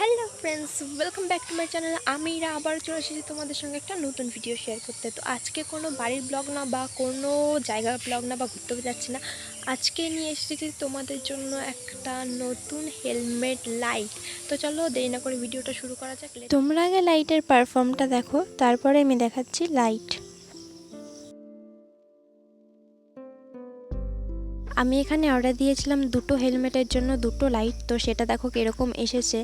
Hello friends, welcome back to my channel. আমি আবার চলে এসেছি তোমাদের সঙ্গে একটা নতুন ভিডিও শেয়ার করতে। তো আজকে কোনো বাড়ির ব্লগ না বা কোনো জায়গার ব্লগ না বা ঘুরতে যাচ্ছি না। আজকে নিয়ে এসেছি তোমাদের জন্য একটা নতুন হেলমেট লাইট। তো চলো দেরি না করে ভিডিওটা শুরু করা যাক। তোমরা আগে লাইটের পারফর্মটা দেখো, তারপরে আমি দেখাচ্ছি লাইট। আমি এখানে অর্ডার দিয়েছিলাম দুটো হেলমেটের জন্য দুটো লাইট। তো সেটা দেখো কীরকম এসেছে।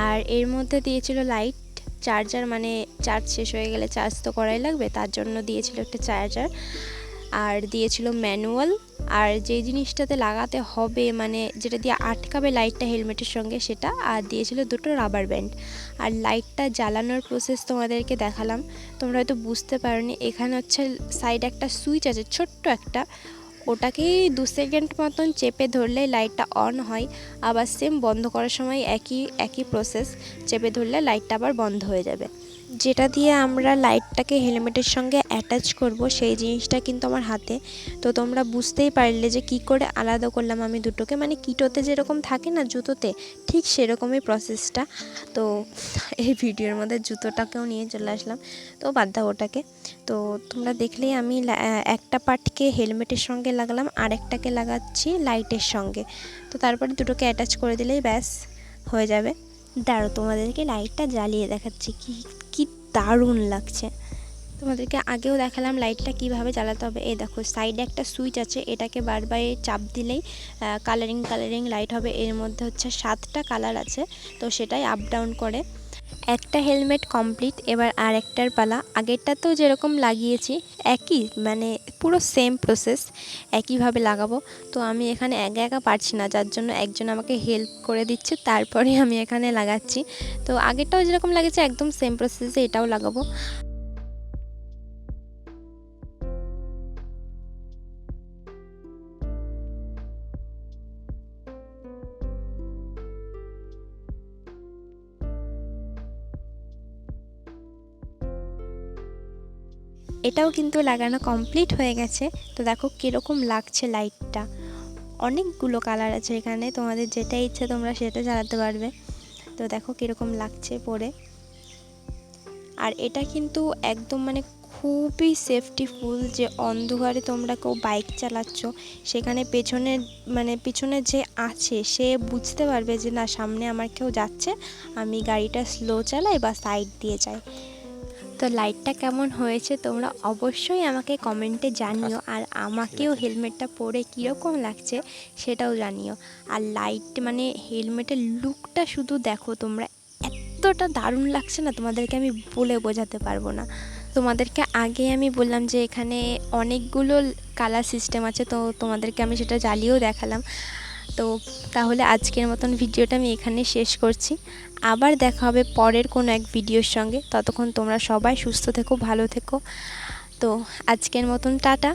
আর এর মধ্যে দিয়েছিল লাইট, চার্জার, মানে চার্জ শেষ হয়ে গেলে চার্জ তো করাই লাগবে, তার জন্য দিয়েছিল একটা চার্জার। আর দিয়েছিল ম্যানুয়াল, আর যেই জিনিসটাতে লাগাতে হবে, মানে যেটা দিয়ে আটকাবে লাইটটা হেলমেটের সঙ্গে, সেটা। আর দিয়েছিল দুটো রাবার ব্যান্ড। আর লাইটটা জ্বালানোর প্রসেস তোমাদেরকে দেখালাম, তোমরা হয়তো বুঝতে পারোনি। এখানে হচ্ছে সাইডে একটা সুইচ আছে, ছোট্ট একটা, ওটাকেই 2 সেকেন্ড মতন চেপে ধরলে লাইটটা অন হয়। আবার সেম বন্ধ করার সময় একই প্রসেস, চেপে ধরলে লাইটটা আবার বন্ধ হয়ে যাবে। যেটা দিয়ে আমরা লাইটটাকে হেলমেটের সঙ্গে অ্যাটাচ করব, সেই জিনিসটা কিন্তু আমার হাতে। তো তোমরা বুঝতেই পারলে যে কি করে আলাদা করলাম আমি দুটোকে, মানে কিটোতে যেরকম থাকে না জুতোতে, ঠিক সেরকমই প্রসেসটা। তো এই ভিডিওর মধ্যে জুতোটাকেও নিয়ে চলে আসলাম, তো বাদ দাও ওটাকে। তো তোমরা দেখলেই আমি একটা পার্টকে হেলমেটের সঙ্গে লাগালাম, আর একটাকে লাগাচ্ছি লাইটের সঙ্গে। তো তারপরে দুটোকে অ্যাটাচ করে দিলেই ব্যাস হয়ে যাবে। দাঁড়ো, তোমাদেরকে লাইটটা জ্বালিয়ে দেখাচ্ছি কি দারুণ লাগছে। তোমাদেরকে আগেও দেখালাম লাইটটা কিভাবে জ্বালাতে হবে। এই দেখো, সাইডে একটা সুইচ আছে, এটাকে বারবার চাপ দিলেই কালারিং লাইট হবে। এর মধ্যে হচ্ছে 7টা কালার আছে, তো সেটাই আপ ডাউন করে। একটা হেলমেট কমপ্লিট, এবার আর একটার পালা। আগেরটা তো যেরকম লাগিয়েছি একই, মানে পুরো সেম প্রসেস, একইভাবে লাগাবো। তো আমি এখানে একা পারছি না, যার জন্য একজন আমাকে হেল্প করে দিচ্ছে, তারপরে আমি এখানে লাগাচ্ছি। তো আগেরটাও যেরকম লাগেছে একদম সেম প্রসেসে এটাও লাগাবো। এটাও কিন্তু লাগানো কমপ্লিট হয়ে গেছে। তো দেখো কীরকম লাগছে লাইটটা। অনেকগুলো কালার আছে এখানে, তোমাদের যেটা ইচ্ছে তোমরা সেটা জ্বালাতে পারবে। তো দেখো কীরকম লাগছে পরে। আর এটা কিন্তু একদম মানে খুবই সেফটিফুল, যে অন্ধকারে তোমরা কেউ বাইক চালাচ্ছ, সেখানে পিছনে যে আছে সে বুঝতে পারবে যে না, সামনে আমার কেউ যাচ্ছে, আমি গাড়িটা স্লো চালাই বা সাইড দিয়ে যাই। তো লাইটটা কেমন হয়েছে তোমরা অবশ্যই আমাকে কমেন্টে জানিও, আর আমাকেও হেলমেটটা পরে কীরকম লাগছে সেটাও জানিও। আর লাইট মানে হেলমেটের লুকটা শুধু দেখো তোমরা, এতটা দারুণ লাগছে না, তোমাদেরকে আমি বলে বোঝাতে পারবো না। তোমাদেরকে আগে আমি বললাম যে এখানে অনেকগুলো কালার সিস্টেম আছে, তো তোমাদেরকে আমি সেটা জ্বালিয়েও দেখালাম। তো তাহলে আজকের মতন ভিডিওটা আমি এখানে শেষ করছি। আবার দেখা হবে পরের কোনো এক ভিডিওর সঙ্গে। ততক্ষণ তোমরা সবাই সুস্থ থেকো, ভালো থেকো। তো আজকের মতন টাটা।